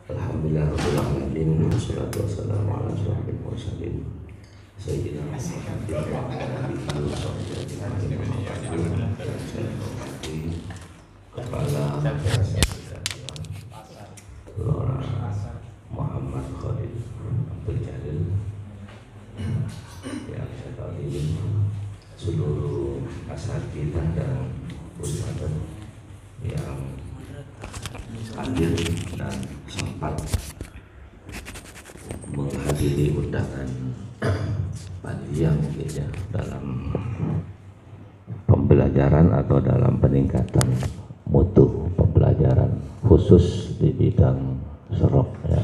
Alhamdulillah rabbil alamin, wassalatu wassalamu ala asyrofil mursalin sayyidina Muhammadin wa ala alihi wa sahbihi ajma'in. Kepala Gelora Muhammad Khalid Abdul Jalil, yang saya tahu seluruh asatidzah dan ustadzah yang hadir dan sempat menghadiri undangan panitia mungkin ya, dalam pembelajaran atau dalam peningkatan mutu pembelajaran khusus di bidang sorok ya.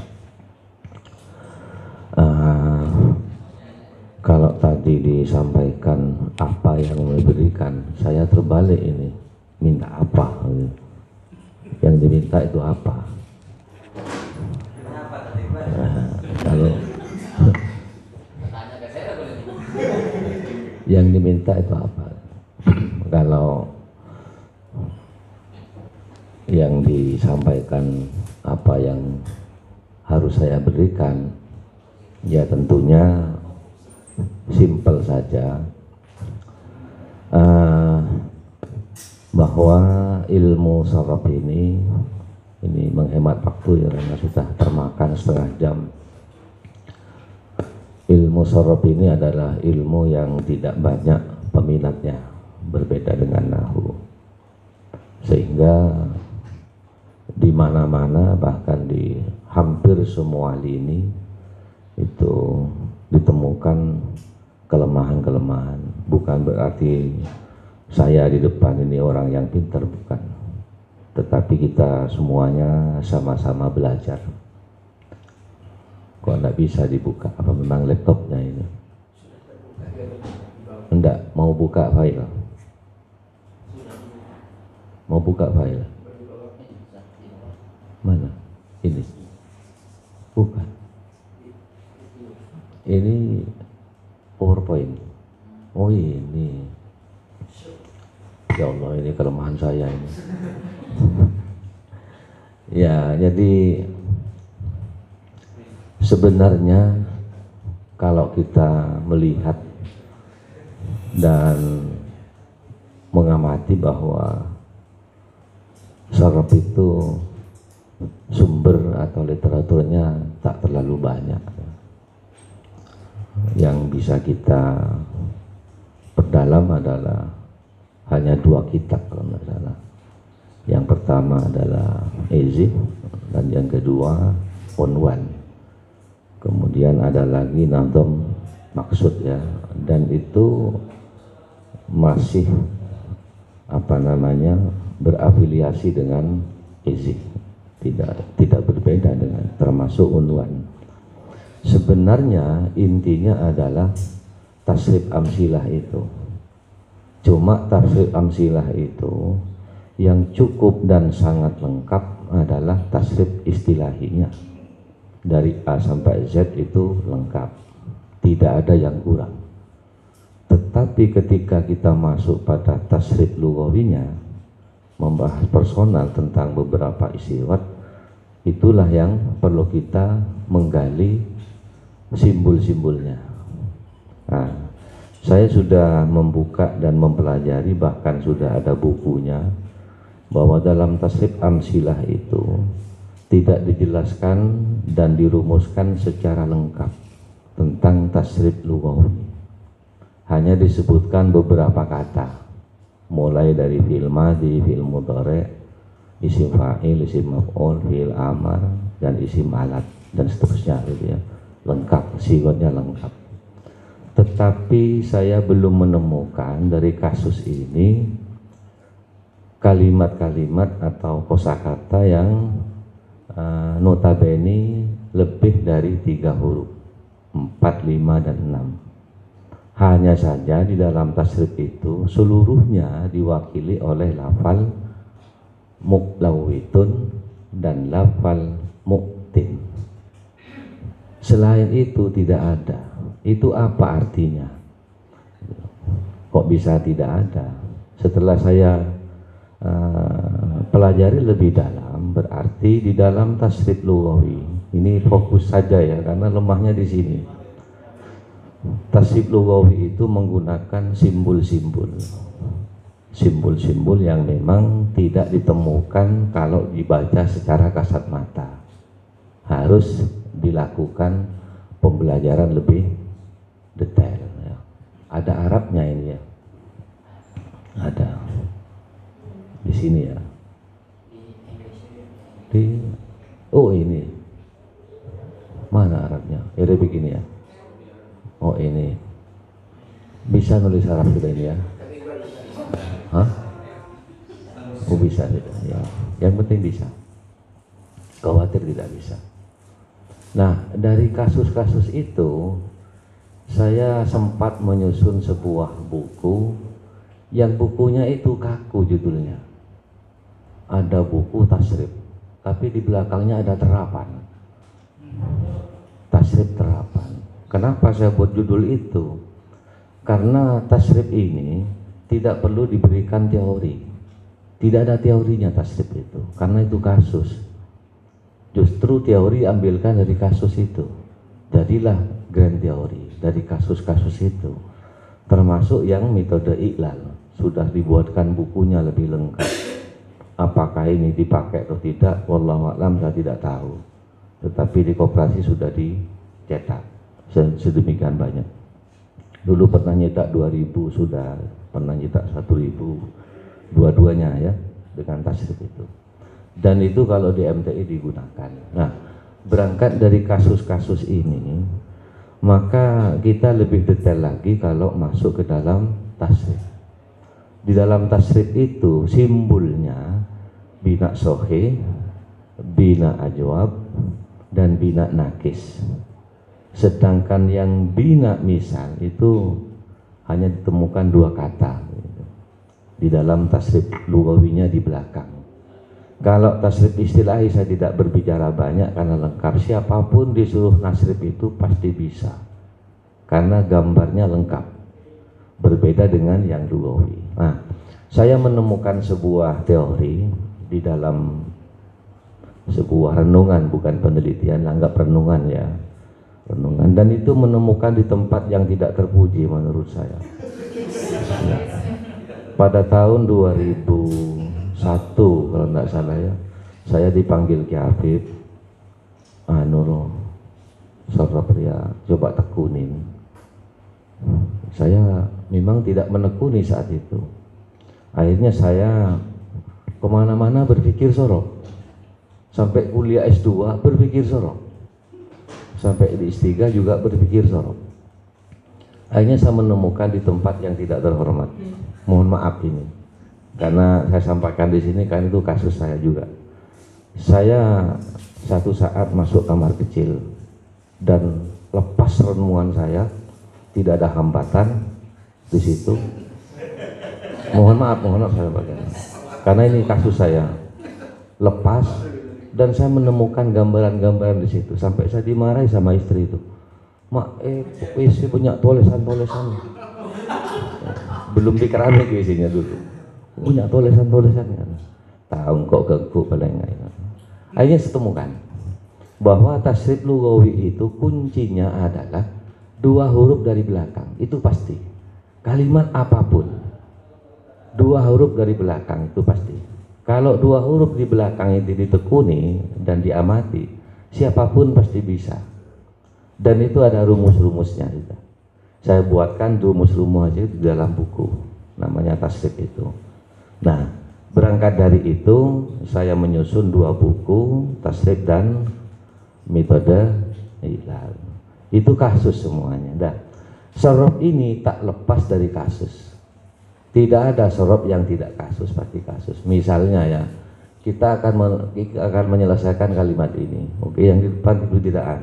Kalau tadi disampaikan apa yang diberikan, saya terbalik ini, minta apa? Yang diminta itu apa? Kalau yang diminta itu apa? Kalau yang disampaikan apa yang harus saya berikan, ya tentunya simpel saja, bahwa ilmu sorab ini menghemat waktu ya, karena sudah termakan setengah jam. Ilmu sorab ini adalah ilmu yang tidak banyak peminatnya, berbeda dengan nahwu, sehingga di mana-mana bahkan di hampir semua lini itu ditemukan kelemahan-kelemahan. Bukan berarti saya di depan ini orang yang pintar, bukan, tetapi kita semuanya sama-sama belajar. Kok enggak bisa dibuka? Apa memang laptopnya ini enggak mau buka file? Mau buka file? Mana? Ini? Bukan. Ini PowerPoint. Oh ini. Ya Allah, ini kelemahan saya ini. Ya, jadi sebenarnya kalau kita melihat dan mengamati bahwa sorab itu sumber atau literaturnya tak terlalu banyak. Yang bisa kita perdalam adalah hanya 2 kitab kalau tidak salah. Yang pertama adalah Izih dan yang kedua Unwan. Kemudian ada lagi Nadham Maksud ya, dan itu masih berafiliasi dengan Izih, tidak berbeda dengan, termasuk Unwan. Sebenarnya intinya adalah tasrif amsilah itu. Cuma tasrif amsilah itu yang cukup dan sangat lengkap adalah tasrif istilahinya. Dari A sampai Z itu lengkap, tidak ada yang kurang. Tetapi ketika kita masuk pada tasrif lugawinya, membahas personal tentang beberapa istilah, itulah yang perlu kita menggali simbol-simbolnya. Nah, saya sudah membuka dan mempelajari, bahkan sudah ada bukunya, bahwa dalam tasrif amsilah itu tidak dijelaskan dan dirumuskan secara lengkap tentang tasrif lughawi. Hanya disebutkan beberapa kata, mulai dari fi'il madhi, fi'il mudhari', isim fa'il, isim maf'ul, fi'il amar, dan isim alat, dan seterusnya gitu ya. Lengkap, sifatnya lengkap. Tetapi saya belum menemukan dari kasus ini kalimat-kalimat atau kosakata yang notabene lebih dari 3 huruf, 4, 5, dan 6. Hanya saja di dalam tasrif itu seluruhnya diwakili oleh lafal muklawitun dan lafal muktin. Selain itu tidak ada. Itu apa artinya? Kok bisa tidak ada? Setelah saya pelajari lebih dalam, berarti di dalam tasrif lughawi ini fokus saja ya, karena lemahnya di sini. Tasrif lughawi itu menggunakan simbol-simbol yang memang tidak ditemukan kalau dibaca secara kasat mata. Harus dilakukan pembelajaran lebih detail ya. Ada Arabnya ini ya, ada di sini ya, oh ini mana Arabnya, ya begini ya, oh ini bisa nulis Arab juga ini ya. Hah? Oh bisa tidak ya, yang penting bisa, khawatir tidak bisa. Nah, dari kasus-kasus itu saya sempat menyusun sebuah buku yang bukunya itu kaku judulnya. Ada buku tasrif, tapi di belakangnya ada terapan. Tasrif terapan. Kenapa saya buat judul itu? Karena tasrif ini tidak perlu diberikan teori. Tidak ada teorinya tasrif itu, karena itu kasus. Justru teori ambilkan dari kasus itu. Jadilah grand teori dari kasus-kasus itu. Termasuk yang metode iklal. Sudah dibuatkan bukunya lebih lengkap. Apakah ini dipakai atau tidak, wallahu a'lam, saya tidak tahu. Tetapi di koperasi sudah dicetak sedemikian banyak. Dulu pernah nyetak 2000, sudah pernah nyetak 1000, dua-duanya ya, dengan tasrif itu. Dan itu kalau di MTI digunakan. Nah, berangkat dari kasus-kasus ini, maka kita lebih detail lagi kalau masuk ke dalam tasrif. Di dalam tasrif itu simbolnya bina sohe, bina ajwab, dan bina nakis. Sedangkan yang bina misal itu hanya ditemukan 2 kata di dalam tasrif lugawinya di belakang. Kalau tasrif istilahi saya tidak berbicara banyak karena lengkap. Siapapun disuruh nasrif itu pasti bisa, karena gambarnya lengkap, berbeda dengan yang lughawi. Nah, saya menemukan sebuah teori di dalam sebuah renungan, bukan penelitian, anggap renungan ya, renungan, dan itu menemukan di tempat yang tidak terpuji menurut saya. Ya. Pada tahun 2001 kalau tidak salah ya, saya dipanggil Ki Habib, Sorapria, coba tekunin. Saya memang tidak menekuni saat itu. Akhirnya saya kemana-mana berpikir sorok. Sampai kuliah S2 berpikir sorok. Sampai di S3 juga berpikir sorok. Akhirnya saya menemukan di tempat yang tidak terhormat. Mohon maaf ini, karena saya sampaikan di sini kan itu kasus saya juga. Saya satu saat masuk kamar kecil dan lepas renungan saya, tidak ada hambatan di situ. Mohon maaf saya sampaikan, karena ini kasus saya. Lepas dan saya menemukan gambaran-gambaran di situ, sampai saya dimarahi sama istri itu. Mak, WC punya tulisan-tulisan. Belum di keramik isinya dulu. Punya tulisan-tulisan kan. Tahu kok geguk paling. Akhirnya saya temukan bahwa tasrif lughawi itu kuncinya adalah 2 huruf dari belakang. Itu pasti. Kalimat apapun 2 huruf dari belakang itu pasti. Kalau 2 huruf di belakang itu ditekuni dan diamati, siapapun pasti bisa. Dan itu ada rumus-rumusnya juga. Saya buatkan rumus-rumus aja di dalam buku, namanya tasrif itu. Nah, berangkat dari itu saya menyusun 2 buku, tasrif dan metode iklal. Itu kasus semuanya. Dan sorob ini tak lepas dari kasus. Tidak ada sorob yang tidak kasus, pasti kasus. Misalnya ya, kita akan menyelesaikan kalimat ini. Oke, yang di depan itu tidak.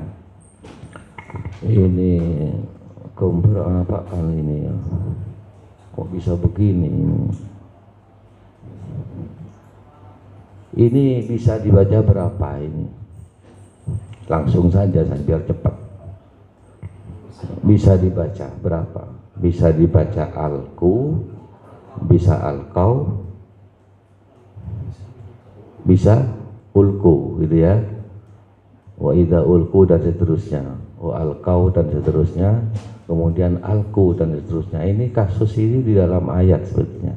Ini kompor apa kan ini ya? Kok bisa begini? Ini bisa dibaca berapa ini? Langsung saja biar cepat. Bisa dibaca berapa? Bisa dibaca alku, bisa alkau, bisa ulku gitu ya, wa idza ulku dan seterusnya, wa alqau dan seterusnya, kemudian alku dan seterusnya. Ini kasus ini di dalam ayat sepertinya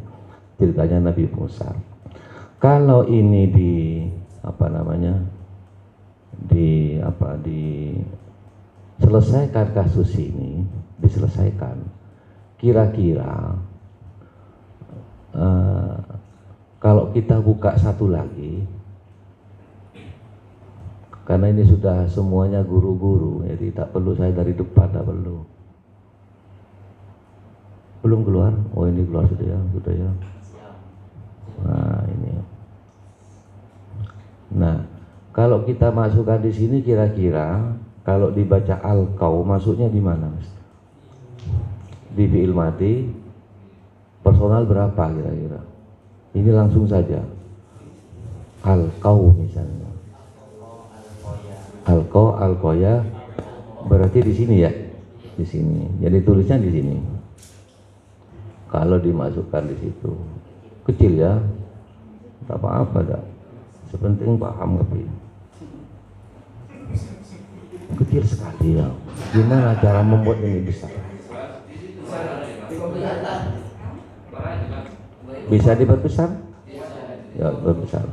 ceritanya Nabi Musa. Kalau ini diselesaikan kasus ini, diselesaikan, kira-kira kalau kita buka satu lagi, karena ini sudah semuanya guru-guru, jadi tak perlu saya dari depan, tak perlu. Belum keluar? Oh ini keluar sudah ya. Nah ini. Nah kalau kita masukkan di sini, kira-kira kalau dibaca alqau masuknya di mana? Di fi'il mati personal berapa kira-kira? Ini langsung saja. Alqau misalnya. Alqau, alqoya berarti di sini ya, di sini. Jadi tulisnya di sini. Kalau dimasukkan di situ kecil ya, tak apa-apa dah. Sepenting paham tapi kecil sekali ya. Gimana cara membuat ini besar? Bisa diperbesar? Ya berbesar.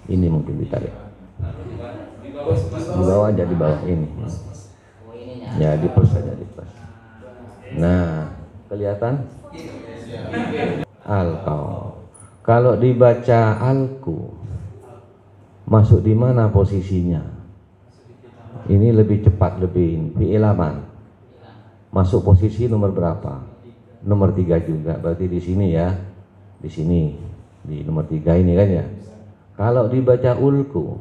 Ini mungkin ditarik. Di bawah aja, di bawah ini. Ya diperus aja, diperus. Nah kelihatan? Alqau. Kalau dibaca alku, masuk di mana posisinya? Ini lebih cepat, lebih fi'il aman. Masuk posisi nomor berapa? Nomor 3 juga. Berarti di sini ya. Di sini, di nomor 3 ini kan ya. Kalau dibaca ulku,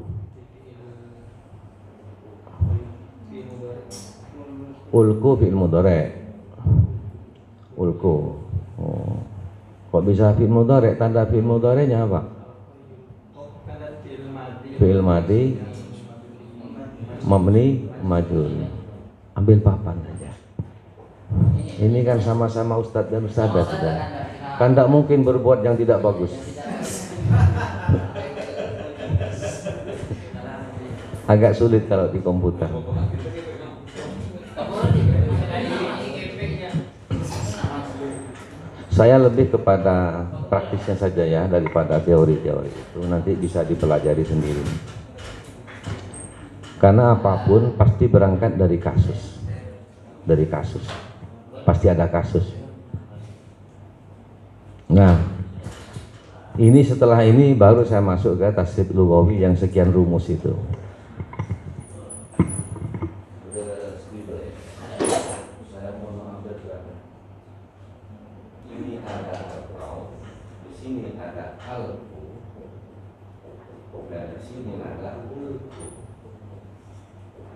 ulku fi'il mudhari'. Ulku. Oh. Kok bisa fi'il mudhari'? Tanda fi'il mudhari'nya apa? Fi'il madi mabni majhul. Ambil papan saja. Ini kan sama-sama ustadz dan ustadzah sudah. Kan tidak mungkin berbuat yang tidak bagus. Agak sulit kalau di komputer. Saya lebih kepada praktisnya saja ya, daripada teori-teori itu. Nanti bisa dipelajari sendiri. Karena apapun pasti berangkat dari kasus. Dari kasus. Pasti ada kasus. Nah, ini setelah ini baru saya masuk ke tasrif lughawi yang sekian rumus itu.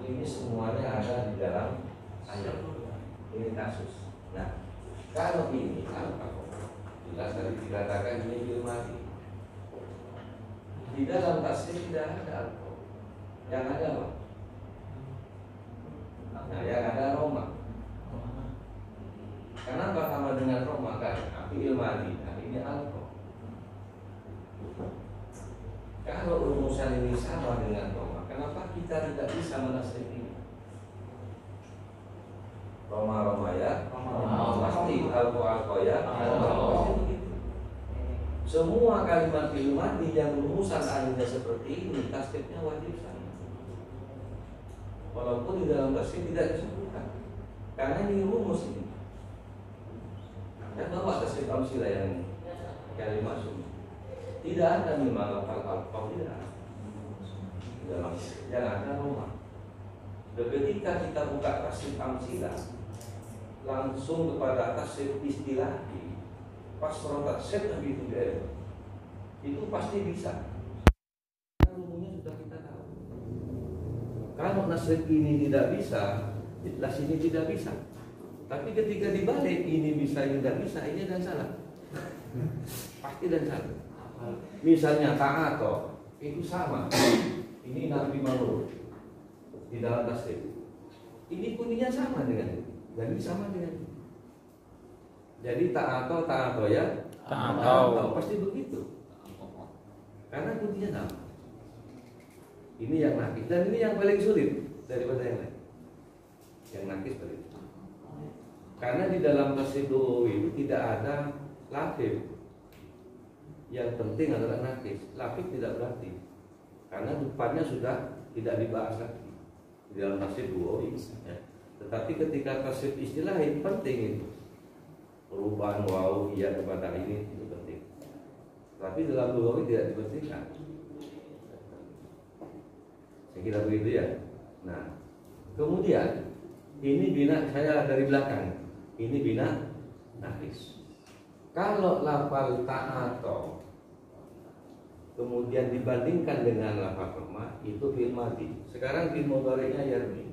Ini semuanya ada di dalam ayat. Ini kasus. Nah, kalau ini jelas tadi dikatakan ini fi'il madi. Di dalam tasrif tidak ada alqau. Yang ada apa? Nah, yang ada Roma. Kenapa sama dengan Roma kan? Fi'il madi. Nah, ini alqau. Kalau rumusan ini sama dengan Roma, kenapa kita tidak bisa menasrif ini? Roma ya, pasti alqau ya, pasti begitu. Semua kalimat fi'il madi yang rumusan akhirnya seperti ini, tasrifnya wajib sama. Walaupun di dalam tasrif tidak disebutkan, karena ini rumus ini. Dan bawa tasrif amsilah yang ini, yang dimaksud. Tidak ada memang alqau tidak. Dalam yang ada Roma. Ketika kita buka tasrif amsilah, langsung kepada tasrif istilahi, pasrah tasrif Nabi itu pasti bisa. Rumusnya sudah kita tahu. Kalau tasrif ini tidak bisa, jelas ini tidak bisa. Tapi ketika dibalik ini bisa, ini tidak bisa, ini dan salah. Pasti dan salah. Misalnya ta'ato itu sama. Ini Nabi Malur di dalam tasrif. Ini kuningnya sama dengan ini. Jadi sama dengan ini. Jadi ta'ato ya. Ta'ato pasti begitu. karena kuncinya sama. Ini yang nakis dan ini yang paling sulit daripada yang lain. Yang nakis paling sulit. Karena di dalam tasrif du'u itu tidak ada lafif. Yang penting adalah nakis. Lafif tidak berarti. Karena depannya sudah tidak dibahas lagi di dalam tasrif du'u ya. Tetapi ketika tasrif istilah itu penting itu. Perubahan waw iya kepada ini itu penting. Tapi dalam du'u tidak dipentingkan. Saya kira begitu ya. Nah, kemudian ini bina saya dari belakang. Ini bina nakis. Kalau lafal ta'ato kemudian dibandingkan dengan lafal lemah itu fi'il madhi. Sekarang fi'il mudhari'nya yarmi.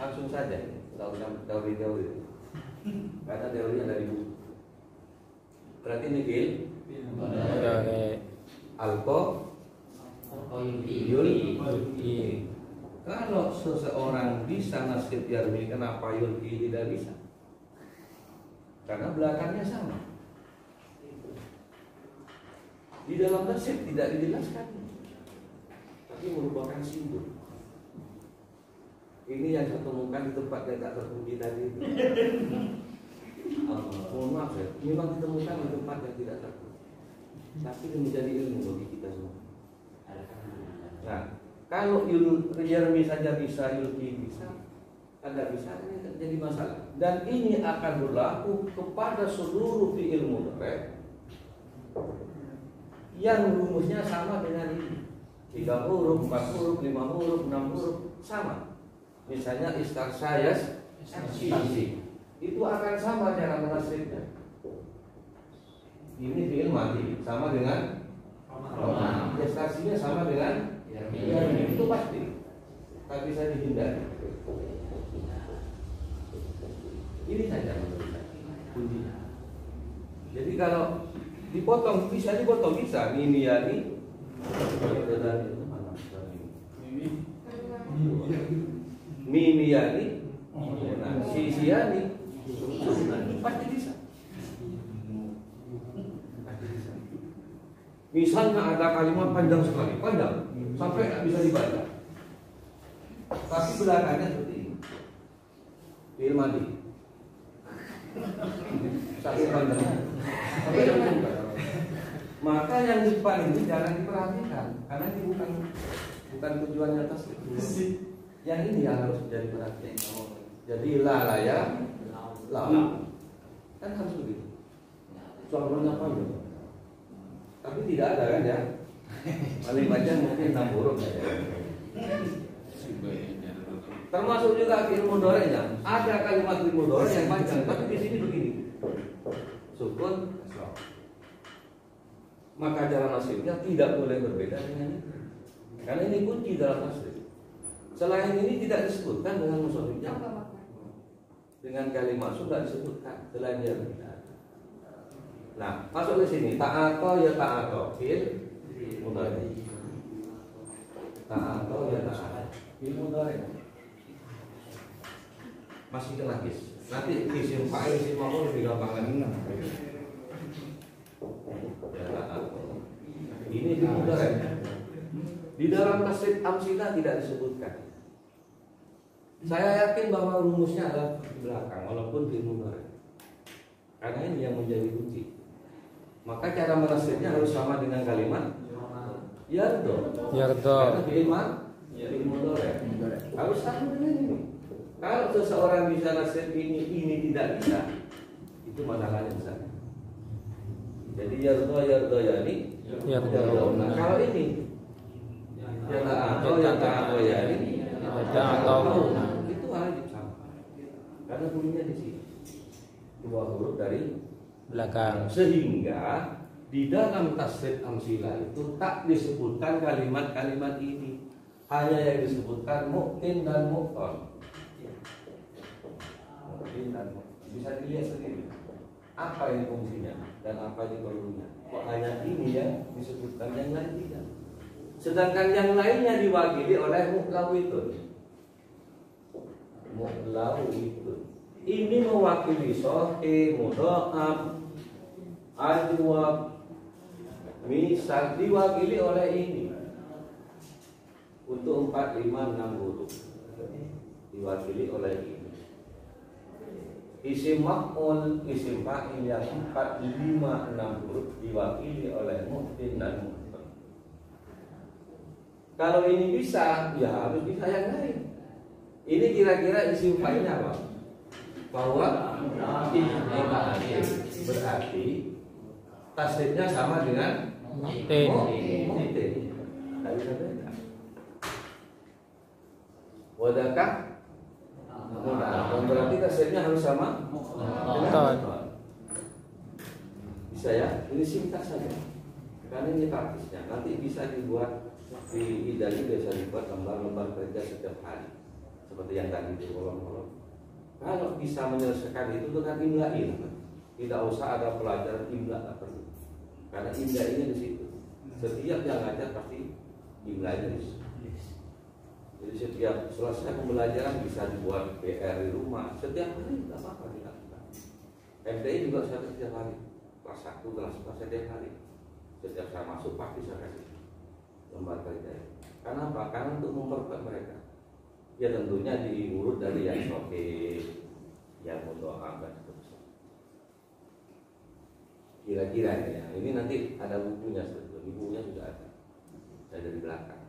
Langsung saja, tidak usah teori-teori. Karena teorinya dari buku. Berarti ini fi'il alqa yulqi. Kalau seseorang bisa nasib yarmi, kenapa yulqi tidak bisa? Karena belakangnya sama. Di dalam nasib tidak dijelaskan, tapi merupakan simbol. Ini yang saya temukan di tempat yang tak terpuji tadi. Mohon maaf ya, memang ditemukan di tempat yang tidak terpuji. Tapi ini menjadi ilmu bagi kita semua. Nah, kalau yarmi saja bisa, yulqi bisa, tidak bisa, ini jadi masalah. Dan ini akan berlaku kepada seluruh fi'il mudhari' yang rumusnya sama dengan ini. 3 huruf, 4 huruf, 5 huruf, 6 huruf sama. Misalnya istarsayas itu akan sama cara menasrifnya. Ini fi'il madhi sama dengan istarsiynya sama dengan itu pasti. Tak bisa dihindari. Ini saja menurut saya kuncinya. Jadi kalau dipotong bisa dipotong bisa ini ya ini. Mimi yani, sisi yani, pasti bisa. Misalnya ada kalimat panjang sekali, panjang sampai nggak bisa dibaca. Tapi belakangnya seperti ini. Fi'il madhi. Sampai panjang. Maka yang depan ini jangan diperhatikan, karena ini bukan tujuannya tasrif. Yang ini yang harus menjadi perhatian. Jadi la ya, la. Kan harus begitu. Contohnya apa ya? Tapi tidak ada kan ya? Paling banyak mungkin 6 huruf ya. Termasuk juga fi'il mudhari'nya. Ada kalimat fi'il mudhari' yang panjang, tapi di sini begini. Sukun, maka cara nasibnya tidak boleh berbeda dengan itu. Karena ini kunci dalam nasib. Selain ini tidak disebutkan dengan musafirnya. Dengan kalimat sudah disebutkan selain dia tidak. Nah, masuk ke sini. Ta'ato ya ta'ato fi'il mudhari'. Ta'ato ya ta'ato fi'il mudhari'. Masih ke nakis. Nanti isim fa'il isim maf'ul lebih gampang lagi. Ya ta'ato. Ini fi'il mudhari'. Di dalam tasrif amsilah tidak disebutkan. Saya yakin bahwa rumusnya adalah di belakang, walaupun fi'il mudhari'. Karena ini yang menjadi kunci. Maka cara menasrifnya harus sama dengan kalimat yardo. Karena fi'il mudhari'. Harus sama dengan ini. Kalau seseorang bisa nasrif ini tidak bisa, itu masalahnya besar. Jadi yardo yani yardo. Nah, kalau ini ya ta'ato yani itu wajib sama. Karena bunyinya di sini. 2 huruf dari belakang. Sehingga di dalam tasrif amsilah itu tak disebutkan kalimat-kalimat ini. Hanya yang disebutkan mu'tin dan mu'ton. Mu'tin dan mu'ton. Bisa dilihat sendiri. Apa ini fungsinya dan apa ini perlunya. Kok hanya ini yang disebutkan, yang lain tidak. Sedangkan yang lainnya diwakili oleh mu'lawitun. Mu'lawitun. Ini mewakili sahih, mudha'af, ajwab, Misal diwakili oleh ini untuk 4, 5, 6 huruf, diwakili oleh ini. Isim maf'ul, isim fa'il yang 4, 5, 6 huruf diwakili oleh mu'tin dan mu'tin. Kalau ini bisa, ya harus bisa yang lain. Ini kira-kira isim fa'ilnya apa? Bahwa berarti tasdidnya sama dengan mu'tin. Tidak bisa beda. Wadakah? Berarti tasdidnya harus sama dengan bisa ya? Ini singkat saja. Karena ini praktisnya. Nanti bisa dibuat di idali, biasa dibuat lembar-lembar kerja setiap hari. Seperti yang tadi di kolom-kolom. Kalau bisa menyelesaikan itu dengan imlain, tidak usah ada pelajaran imla, tak perlu. Karena imla ini di situ. Setiap yang ngajar pasti imlanya di situ. Jadi setiap selesai pembelajaran bisa dibuat PR di rumah. Setiap hari tidak apa-apa dilakukan. MTI juga setiap hari. Kelas 1, kelas 2 setiap hari. Setiap saya masuk pasti saya kasih lembar kerja. Karena apa? Karena untuk memperkuat mereka. Ya tentunya diurut dari yang sokeh, yang mendoakan seterusnya. Kira-kira ya, ini nanti ada bukunya sebetulnya, bukunya sudah ada. Saya dari belakang.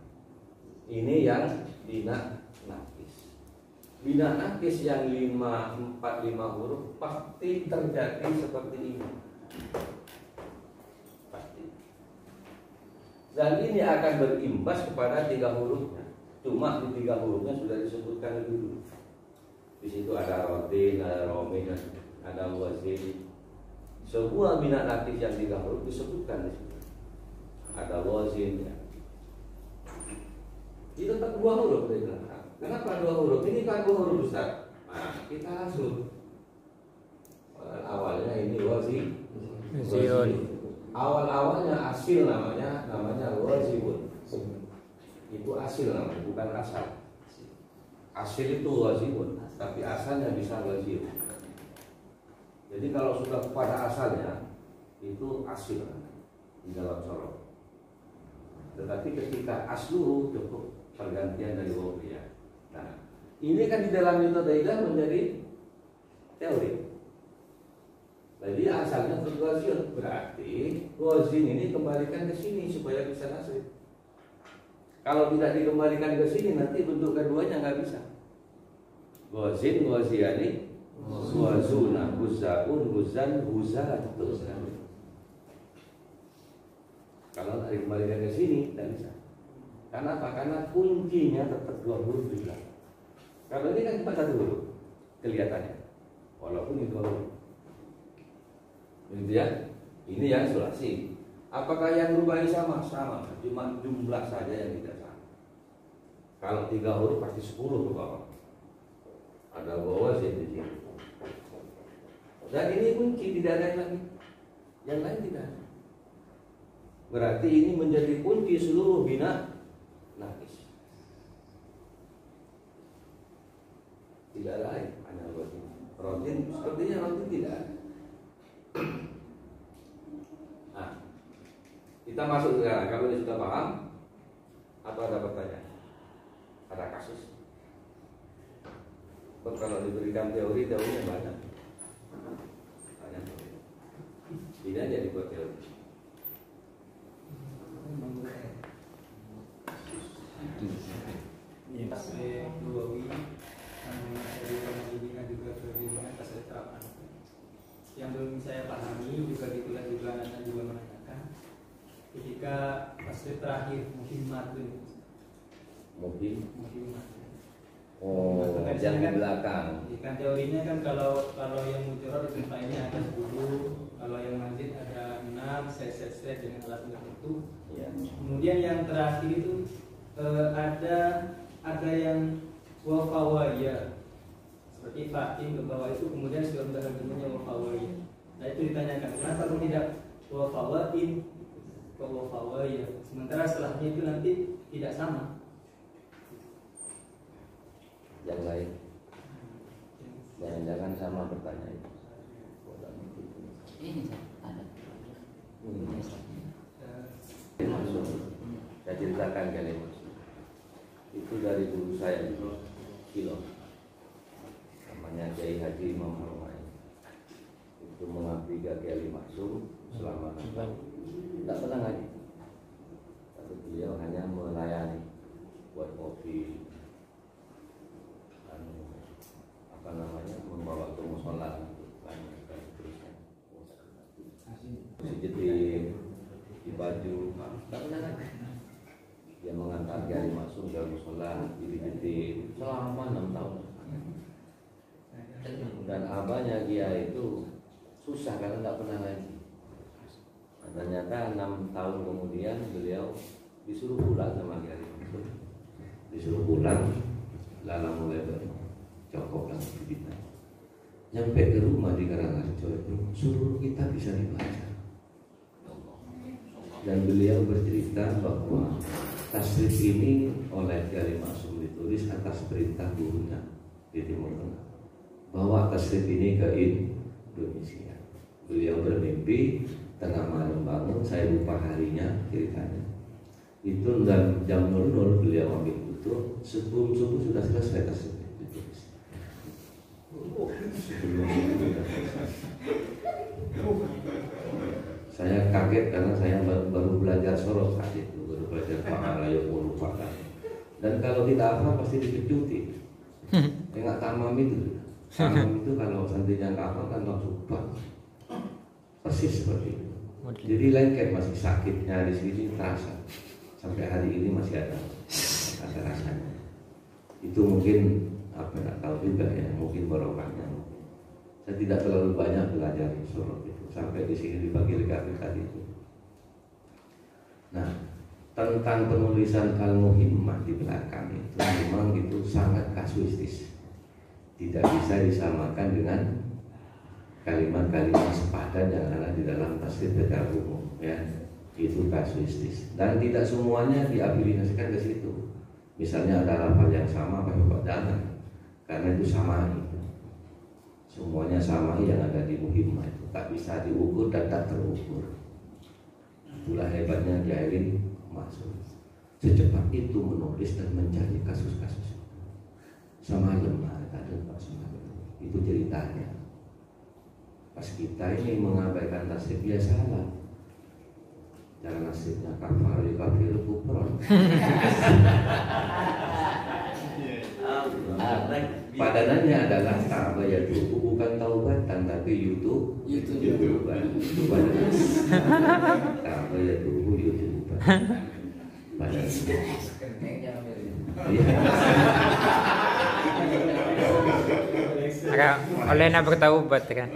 Ini yang bina nakis. Bina nakis yang 5, 4, 5 huruf pasti terjadi seperti ini. Pasti. Dan ini akan berimbas kepada 3 hurufnya. Cuma di 3 hurufnya sudah disebutkan lebih dulu. Di situ ada rodin, ada romin, ada wazin. Sebuah bina nakis yang 3 huruf disebutkan di situ. Ada wazin ya. Itu tetap 2 huruf dari belakang. Kenapa 2 huruf? Ini kan 2 huruf besar. Nah, kita langsung awalnya ini wazin. Awal-awalnya asil namanya wazibun. Itu asil namanya, bukan asal. Asil itu wazibun, tapi asalnya bisa wazib. Jadi kalau sudah pada asalnya itu asil di dalam sorok. Tetapi ketika aslu cukup pergantian dari wawiyah. Nah, ini kan di dalam metode idah menjadi teori. Jadi asalnya berwazin, berarti wazin ini kembalikan ke sini supaya bisa nasib. Kalau tidak dikembalikan ke sini nanti bentuk keduanya nggak bisa. Wazin, waziani, wazuna, guzaun, guzan, guzat. Kalau tidak dikembalikan ke sini tidak bisa. Karena apa? Karena kuncinya tetap 2 huruf juga. Kalau ini kan cuma 1 huruf kelihatannya, walaupun itu huruf. Kemudian ini yang sulasi. Apakah yang berubah sama? Sama, cuma jumlah saja yang tidak sama. Kalau 3 huruf pasti 10 ke bawah. Ada bawah sih di sini. Dan ini kunci, tidak ada yang lain. Yang lain tidak ada. Berarti ini menjadi kunci seluruh bina nakis. Tidak lain, hanya rodin. Rodin sepertinya rodin tidak ada. Nah, kita masuk sekarang. Kalau ini sudah paham atau ada pertanyaan? Ada kasus? Kalau diberikan teorinya banyak. Ini aja dibuat teori. Ini tasbih Nawawi, pendidikan juga pendidikan tasbih terapan. Yang belum saya pahami juga ditulis juga anak juga menanyakan. Ketika tasbih terakhir muhimmatun. Muhimmat. Oh, yang di belakang. Kan teorinya kan kalau yang mujarrad itu failnya ada 10, kalau yang mazid ada 6, set dengan alat tertentu. Ya. Kemudian yang terakhir itu ada yang wafawaya seperti fatim berbawah itu kemudian sudah berhubungannya wafawaya. Nah itu ditanyakan kenapa kalau tidak wafawatin kok wafawaya sementara setelahnya itu nanti tidak sama. Yang lain jangan-jangan sama pertanyaan itu. Ini ada. Saya ceritakan kalimat itu dari guru saya di Kilo, namanya Kiai Haji Imam Harumai. Itu mengabdi Kiai Maksum selama 6 tahun. Tidak pernah ngaji, tapi beliau hanya melayani, buat kopi, apa namanya, membawa ke musola, dan seterusnya. Sejetin di baju, tidak pernah ngaji. Dia mengantar Kiai Maksum ke musola, dibijitin selama 6 tahun. Dan abahnya Kiai itu susah karena tidak pernah ngaji. Ternyata 6 tahun kemudian beliau disuruh pulang sama Kiai Maksum. Disuruh pulang, lalu mulai bercokok dan bibitnya. Nyampe ke rumah di Karangarjo itu, seluruh kitab bisa dibaca. Dan beliau bercerita bahwa tasrif ini oleh Kiai Maksum ditulis atas perintah gurunya di Timur Tengah. Bawa tasrif ini ke Indonesia. Beliau bermimpi tengah malam bangun, saya lupa harinya ceritanya. Itu dan jam 00 beliau ambil butuh, sebelum subuh sudah selesai tasrif ditulis. Sebelum subuh sudah selesai. Saya kaget karena saya baru belajar sorot saat itu, baru belajar pahala yang lupa. Dan kalau tidak apa pasti dipecuti. Enggak tamam itu. Tamam itu kalau santrinya nggak apa kan langsung persis seperti itu. Jadi lengket, masih sakitnya di sini terasa. Sampai hari ini masih ada rasanya. Itu mungkin apa nggak tahu juga ya, mungkin barokahnya. Saya tidak terlalu banyak belajar sorot itu. Sampai di sini dibagi dekat itu. Nah, tentang penulisan Al-Muhimmah di belakang itu memang itu sangat kasuistis. Tidak bisa disamakan dengan kalimat-kalimat sepadan yang ada di dalam tasrif secara umum, ya. Itu kasuistis. Dan tidak semuanya diaplikasikan ke situ. Misalnya ada lafal yang sama pakai jangan, karena itu sama itu. Semuanya sama yang ada di Muhimmah itu tak bisa diukur dan tak terukur. Itulah hebatnya Kiai Maksum. Secepat itu menulis dan mencari kasus-kasus. Sama lemah, ada sama itu ceritanya. Pas kita ini mengabaikan tasrif dia salah. Jangan nasibnya kafir kufron. Padanannya adalah tabayat itu bukan taubatan tapi YouTube. Tabayat itu YouTube. Oleh nak bertaubat kan.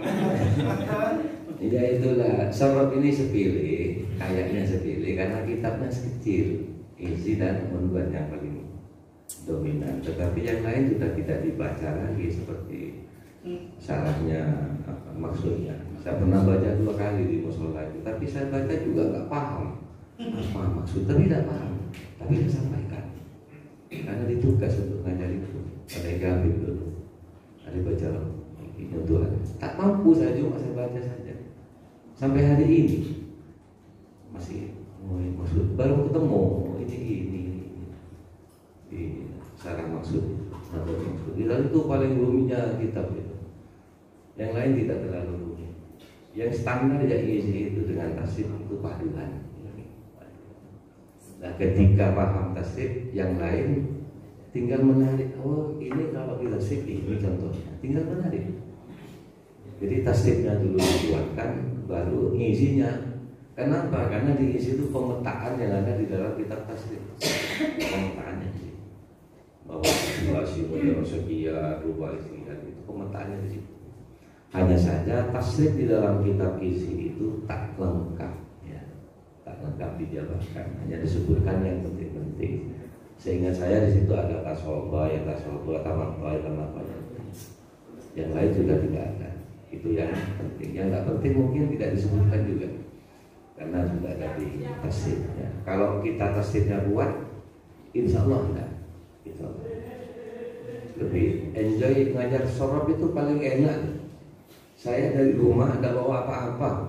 Ya itulah, sorot ini sepilih, kayaknya sepilih karena kitabnya kecil, isi dan membuat yang paling dominan. Tetapi yang lain sudah tidak dibaca lagi seperti salahnya apa maksudnya. Saya pernah baca 2 kali di musola itu, tapi saya baca juga nggak paham apa maksud, tapi tidak paham, tapi saya sampaikan karena ditugas untuk ngajarin itu. Ada yang ambil dulu, ada baca ini untuk tak mampu saya cuma saya baca saja. Sampai hari ini masih maksud baru ketemu ini salah maksud atau maksud. Itu paling rumitnya kitab itu. Yang lain tidak terlalu rumit. Yang standar ya isi itu dengan tasrif itu paduan. Nah ketika paham tasrif, yang lain tinggal menarik. Oh ini kalau kita tasrif ini contohnya, tinggal menarik. Jadi tasrifnya dulu dibuatkan, baru ngisinya. Kenapa? Karena diisi itu pemetaan yang ada di dalam kitab tasrif. Pemetaannya sih. Bahwa situasi model sekian, rubah sekian itu pemetaannya di situ. Hanya saja tasrif di dalam kitab isi itu tak lengkap, ya. Tak lengkap dijabarkan. Hanya disebutkan yang penting-penting. Sehingga saya di situ ada tasoba, yang tasoba, tamapa, yang lain juga tidak ada. Itu yang penting. Yang nggak penting mungkin tidak disebutkan juga karena sudah ada di tasrifnya. Kalau kita tasrifnya buat, insya Allah enggak. Insya Allah. Lebih enjoy ngajar sorab itu paling enak. Saya dari rumah ada bawa apa-apa,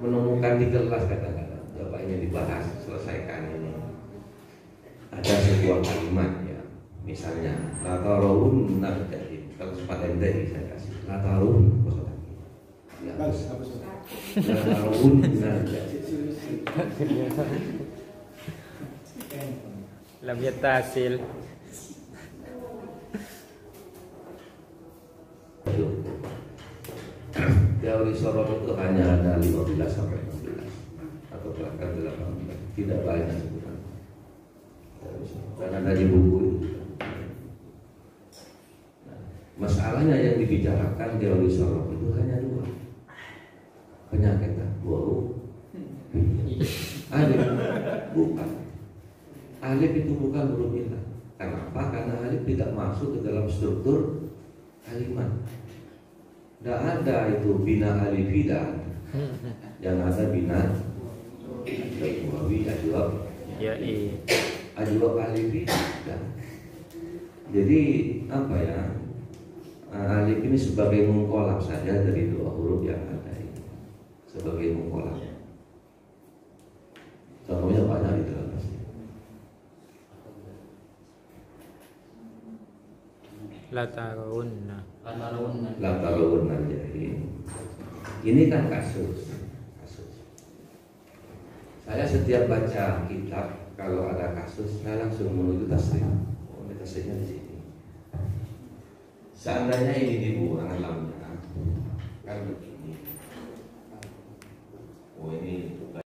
menemukan di kelas kadang-kadang. Bapak ini dibahas, selesaikan ini. Ada sebuah kalimat ya, misalnya latarun narjati. Kalau sempat ente saya kasih latarun kosong. Ya, latarun narjati. Lam yattasil. Teori sorot itu hanya ada 15 sampai 16 atau bahkan 18, tidak banyak sebenarnya. Karena dari buku itu. Nah, masalahnya yang dibicarakan teori sorot itu hanya 2. Penyakit bau, alif bukan. Alif itu bukan huruf ilah. Kenapa? Karena alif tidak masuk ke dalam struktur kalimat. Tidak ada itu bina alifidan. Yang ada bina baik wawi ajwab. Ya Ajwab alifidan. Jadi apa ya? Alif ini sebagai mengkolab saja dari 2 huruf yang ada ini. Sebagai mengkolab. Contohnya banyak di dalam bahasa. Latarunna. Latarunna jadi. Ini kan kasus. Saya setiap baca kitab kalau ada kasus saya langsung menuju tasrif. Oh, ini tasrifnya di sini. Seandainya ini dibuang lamnya kan begini. Oh ini